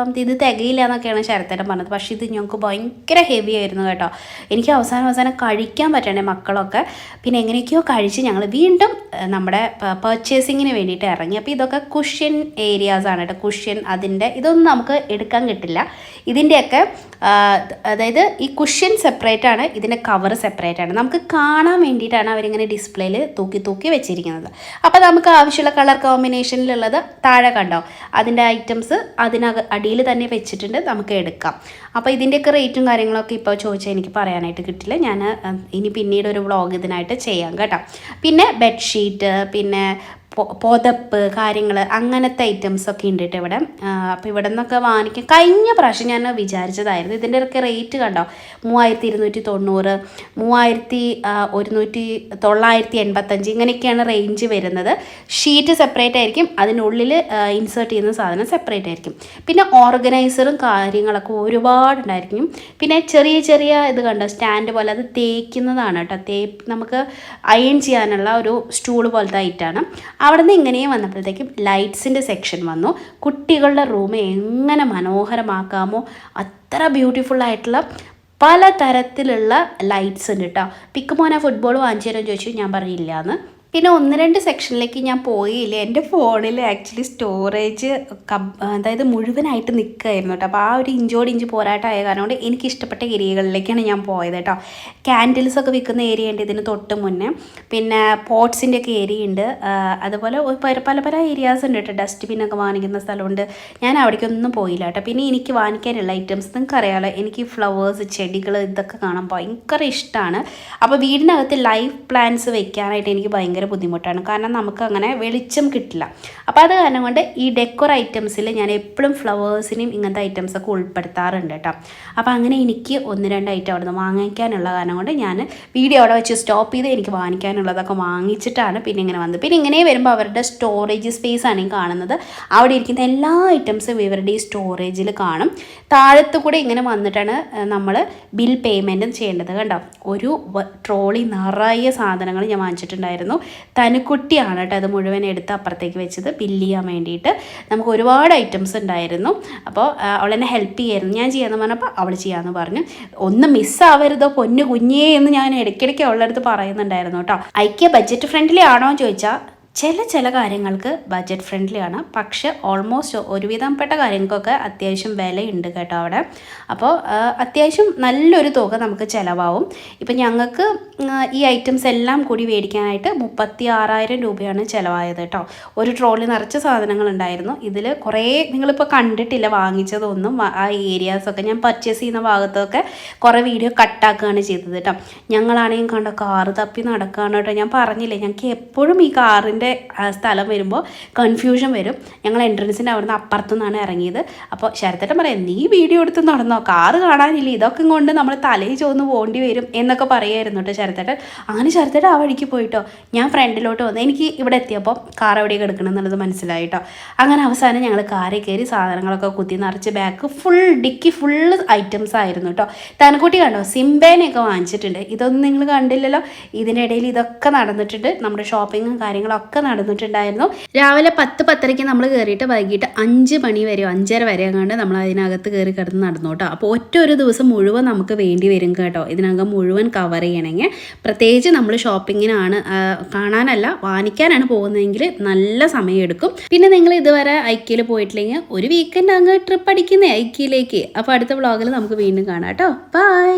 തികയില്ല എന്നൊക്കെയാണ് ശരത്തേട്ടൻ പറഞ്ഞത്. പക്ഷേ ഇത് ഞങ്ങൾക്ക് ഭയങ്കര ഹെവി ആയിരുന്നു കേട്ടോ. എനിക്ക് അവസാനം കഴിക്കാൻ പറ്റണേ മക്കളൊക്കെ. പിന്നെ എങ്ങനെയൊക്കെയോ കഴിച്ച് ഞങ്ങൾ വീണ്ടും നമ്മുടെ പർച്ചേസിങ്ങിന് വേണ്ടിയിട്ട് ഇറങ്ങി. അപ്പോൾ ഇതൊക്കെ കുഷ്യൻ ഏരിയാസാണ് കേട്ടോ. കുഷ്യൻ അതിൻ്റെ ഇതൊന്നും നമുക്ക് എടുക്കാൻ കിട്ടില്ല. ഇതിൻ്റെയൊക്കെ അതായത് ഈ കുഷ്യൻ സെപ്പറേറ്റ് ആണ്, ഇതിൻ്റെ കവർ സെപ്പറേറ്റ് ആണ്. നമുക്ക് കാണാൻ വേണ്ടിയിട്ടാണ് അവരിങ്ങനെ ഡിസ്പ്ലേയിൽ തൂക്കി വെച്ചിരിക്കുന്നത്. അപ്പോൾ നമുക്ക് ആവശ്യമുള്ള കളർ കോമ്പിനേഷനിലുള്ളത് താഴെ കണ്ടോ, അതിൻ്റെ ഐറ്റംസ് അടിയിൽ തന്നെ വെച്ചിട്ടുണ്ട്, നമുക്ക് എടുക്കാം. അപ്പോൾ ഇതിൻ്റെയൊക്കെ റേറ്റും കാര്യങ്ങളൊക്കെ ഇപ്പോൾ ചോദിച്ചാൽ എനിക്ക് പറയാനായിട്ട് കിട്ടില്ല. ഞാൻ ഇനി പിന്നീട് ഒരു വ്ളോഗ് ഇതിനായിട്ട് ചെയ്യാം കേട്ടോ. പിന്നെ ബെഡ്ഷീറ്റ്, പിന്നെ പുതപ്പ് കാര്യങ്ങൾ, അങ്ങനത്തെ ഐറ്റംസൊക്കെ ഉണ്ട് കേട്ടോ ഇവിടെ. അപ്പോൾ ഇവിടെ നിന്നൊക്കെ വാങ്ങിക്കാൻ കഴിഞ്ഞ പ്രാവശ്യം ഞാൻ വിചാരിച്ചതായിരുന്നു. ഇതിൻ്റെ ഒക്കെ റേറ്റ് കണ്ടോ, 3290, 3985 ഇങ്ങനെയൊക്കെയാണ് റേഞ്ച് വരുന്നത്. ഷീറ്റ് സെപ്പറേറ്റ് ആയിരിക്കും, അതിനുള്ളിൽ ഇൻസേർട്ട് ചെയ്യുന്ന സാധനം സെപ്പറേറ്റ് ആയിരിക്കും. പിന്നെ ഓർഗനൈസറും കാര്യങ്ങളൊക്കെ ഒരുപാടുണ്ടായിരിക്കും. പിന്നെ ചെറിയ ഇത് കണ്ടോ, സ്റ്റാൻഡ് പോലെ, അത് തേക്കുന്നതാണ് കേട്ടോ. നമുക്ക് അയൺ ചെയ്യാനുള്ള ഒരു സ്റ്റൂൾ പോലത്തെ ഐറ്റാണ്. അവിടെ നിന്ന് ഇങ്ങനെയും വന്നപ്പോഴത്തേക്കും ലൈറ്റ്സിൻ്റെ സെക്ഷൻ വന്നു. കുട്ടികളുടെ റൂം എങ്ങനെ മനോഹരമാക്കാമോ അത്ര ബ്യൂട്ടിഫുള്ളായിട്ടുള്ള പല തരത്തിലുള്ള ലൈറ്റ്സ് ഉണ്ട് കേട്ടോ. പിക്ക് മോനെ ഫുട്ബോൾ വാങ്ങിച്ചു തരാൻ ചോദിച്ചു, ഞാൻ പറഞ്ഞില്ല എന്ന്. പിന്നെ 1-2 സെക്ഷനിലേക്ക് ഞാൻ പോയില്ല. എൻ്റെ ഫോണിൽ ആക്ച്വലി സ്റ്റോറേജ് അതായത് മുഴുവനായിട്ട് നിൽക്കുകയായിരുന്നു കേട്ടോ. അപ്പോൾ ആ ഒരു ഇഞ്ച് പോരാട്ടമായ കാരണം കൊണ്ട് എനിക്ക് ഇഷ്ടപ്പെട്ട ഏരിയകളിലേക്കാണ് ഞാൻ പോയത് കേട്ടോ. ക്യാൻഡിൽസ് ഒക്കെ വിൽക്കുന്ന ഏരിയ ഉണ്ട് ഇതിന് തൊട്ട് മുന്നേ. പിന്നെ പോട്ട്സിൻ്റെ ഒക്കെ ഏരിയ ഉണ്ട്. അതുപോലെ പല ഏരിയാസ് ഉണ്ട് കേട്ടോ. ഡസ്റ്റ്ബിന്നൊക്കെ വാങ്ങിക്കുന്ന സ്ഥലമുണ്ട്. ഞാൻ അവിടേക്കൊന്നും പോയില്ല കേട്ടോ. പിന്നെ എനിക്ക് വാങ്ങിക്കാനുള്ള ഐറ്റംസ് നിങ്ങൾക്ക് അറിയാമല്ലോ, എനിക്ക് ഫ്ലവേഴ്സ്, ചെടികൾ ഇതൊക്കെ കാണാൻ ഭയങ്കര ഇഷ്ടമാണ്. അപ്പോൾ വീടിനകത്ത് ലൈഫ് പ്ലാന്റ്സ് വെക്കാനായിട്ട് എനിക്ക് ഭയങ്കര ബുദ്ധിമുട്ടാണ്. കാരണം നമുക്ക് അങ്ങനെ വെളിച്ചം കിട്ടില്ല. അപ്പോൾ അത് കാരണം കൊണ്ട് ഈ ഡെക്കോർ ഐറ്റംസിൽ ഞാൻ എപ്പോഴും ഫ്ലവേഴ്സിനെയും ഇങ്ങനത്തെ ഐറ്റംസൊക്കെ ഉൾപ്പെടുത്താറുണ്ട് കേട്ടോ. അപ്പോൾ അങ്ങനെ എനിക്ക് 1-2 ഐറ്റം അവിടെ നിന്ന് വാങ്ങിക്കാനുള്ള കാരണം കൊണ്ട് ഞാൻ വീഡിയോ അവിടെ വെച്ച് സ്റ്റോപ്പ് ചെയ്ത് എനിക്ക് വാങ്ങിക്കാനുള്ളതൊക്കെ വാങ്ങിച്ചിട്ടാണ് പിന്നെ ഇങ്ങനെ വന്നത്. പിന്നെ ഇങ്ങനെ വരുമ്പോൾ അവരുടെ സ്റ്റോറേജ് സ്പേസ് ആണ് ഈ കാണുന്നത്. അവിടെ ഇരിക്കുന്ന എല്ലാ ഐറ്റംസും ഇവരുടെ ഈ സ്റ്റോറേജിൽ കാണും. താഴത്ത് കൂടെ ഇങ്ങനെ വന്നിട്ടാണ് നമ്മൾ ബിൽ പേയ്മെൻറ്റും ചെയ്യേണ്ടത് കണ്ടോ. ഒരു ട്രോളി നിറയെ സാധനങ്ങൾ ഞാൻ വാങ്ങിച്ചിട്ടുണ്ടായിരുന്നു. തനുക്കുട്ടിയാണ് കേട്ടോ അത് മുഴുവൻ എടുത്ത് അപ്പുറത്തേക്ക് വെച്ചത് ബില്ല് ചെയ്യാൻ വേണ്ടിയിട്ട്. നമുക്ക് ഒരുപാട് ഐറ്റംസ് ഉണ്ടായിരുന്നു. അപ്പോൾ അവൾ എന്നെ ഹെൽപ്പ് ചെയ്യായിരുന്നു. ഞാൻ ചെയ്യാമെന്ന് പറഞ്ഞപ്പോൾ അവൾ ചെയ്യാമെന്ന് പറഞ്ഞു. ഒന്നും മിസ്സാവരുതോ പൊന്നു കുഞ്ഞേ എന്ന് ഞാൻ ഇടയ്ക്കിടയ്ക്ക് അവളുടെ അടുത്ത് പറയുന്നുണ്ടായിരുന്നു കേട്ടോ. ഐക്യ ബഡ്ജറ്റ് ഫ്രണ്ട്ലി ആണോ എന്ന് ചോദിച്ചാൽ ചില കാര്യങ്ങൾക്ക് ബഡ്ജറ്റ് ഫ്രണ്ട്ലി ആണ്. പക്ഷെ ഓൾമോസ്റ്റ് ഒരുവിധപ്പെട്ട കാര്യങ്ങൾക്കൊക്കെ അത്യാവശ്യം വിലയുണ്ട് കേട്ടോ അവിടെ. അപ്പോൾ അത്യാവശ്യം നല്ലൊരു തുക നമുക്ക് ചിലവാകും. ഇപ്പം ഞങ്ങൾക്ക് ഈ ഐറ്റംസ് എല്ലാം കൂടി മേടിക്കാനായിട്ട് 36,000 രൂപയാണ് ചിലവായത് കേട്ടോ. ഒരു ട്രോളി നിറച്ച സാധനങ്ങളുണ്ടായിരുന്നു. ഇതിൽ കുറേ നിങ്ങളിപ്പോൾ കണ്ടിട്ടില്ല വാങ്ങിച്ചതൊന്നും. ആ ഏരിയാസൊക്കെ ഞാൻ പർച്ചേസ് ചെയ്യുന്ന ഭാഗത്തൊക്കെ കുറേ വീഡിയോ കട്ടാക്കുകയാണ് ചെയ്തത് കേട്ടോ. ഞങ്ങളാണെങ്കിൽ കണ്ട കാറ് തപ്പി നടക്കുകയാണ് കേട്ടോ. ഞാൻ പറഞ്ഞില്ലേ ഞങ്ങൾക്ക് എപ്പോഴും ഈ കാറിൻ്റെ സ്ഥലം വരുമ്പോൾ കൺഫ്യൂഷൻ വരും. ഞങ്ങൾ എൻട്രൻസിൻ്റെ അവിടെ നിന്ന് അപ്പുറത്തു നിന്നാണ് ഇറങ്ങിയത്. അപ്പോൾ ശരത്തേട്ടൻ പറയാം നീ വീഡിയോ എടുത്ത് നടന്നോ, കാറ് കാണാനില്ല, ഇതൊക്കെ കൊണ്ട് നമ്മൾ തലയിൽ ചോന്ന് പോകേണ്ടി വരും എന്നൊക്കെ പറയുമായിരുന്നു കേട്ടോ ശരത്തേട്ടൻ. അങ്ങനെ ശരത്തേട്ടൻ ആ വഴിക്ക് പോയിട്ടോ. ഞാൻ ഫ്രണ്ടിലോട്ട് വന്നു. എനിക്ക് ഇവിടെ എത്തിയപ്പോൾ കാർ എവിടെയൊക്കെ എടുക്കണം എന്നുള്ളത് മനസ്സിലായി കേട്ടോ. അങ്ങനെ അവസാനം ഞങ്ങൾ കാറിൽ കയറി സാധനങ്ങളൊക്കെ കുത്തി നിറച്ച് ബാക്ക് ഡിക്കി ഫുള്ള് ഐറ്റംസ് ആയിരുന്നു കേട്ടോ. തനക്കുട്ടി കണ്ടോ സിംബേനെയൊക്കെ വാങ്ങിച്ചിട്ടുണ്ട്. ഇതൊന്നും നിങ്ങൾ കണ്ടില്ലല്ലോ. ഇതിൻ്റെ ഇടയിൽ ഇതൊക്കെ നടന്നിട്ടുണ്ട്. നമ്മുടെ ഷോപ്പിങ്ങും കാര്യങ്ങളൊക്കെ നടന്നിട്ടുണ്ടായിരുന്നു. രാവിലെ 10-10:30 നമ്മൾ കയറിയിട്ട് വൈകിട്ട് 5 മണി വരെയോ 5:30 വരെ അങ്ങാണ്ട് നമ്മൾ അതിനകത്ത് കയറി കിടന്ന് നടന്നു കേട്ടോ. അപ്പോൾ ഒരു ദിവസം മുഴുവൻ നമുക്ക് വേണ്ടി വരും കേട്ടോ ഇതിനകം മുഴുവൻ കവർ ചെയ്യണമെങ്കിൽ. പ്രത്യേകിച്ച് നമ്മൾ ഷോപ്പിങ്ങിനാണ് കാണാനല്ല വാങ്ങിക്കാനാണ് പോകുന്നതെങ്കിൽ നല്ല സമയമെടുക്കും. പിന്നെ നിങ്ങൾ ഇതുവരെ ഐക്യയിൽ പോയിട്ടില്ലെങ്കിൽ ഒരു വീക്കെൻഡ് അങ്ങ് ട്രിപ്പ് അടിക്കുന്നേ ഐക്യയിലേക്ക്. അപ്പോൾ അടുത്ത വ്ളോഗിൽ നമുക്ക് വീണ്ടും കാണാം കേട്ടോ. ബൈ.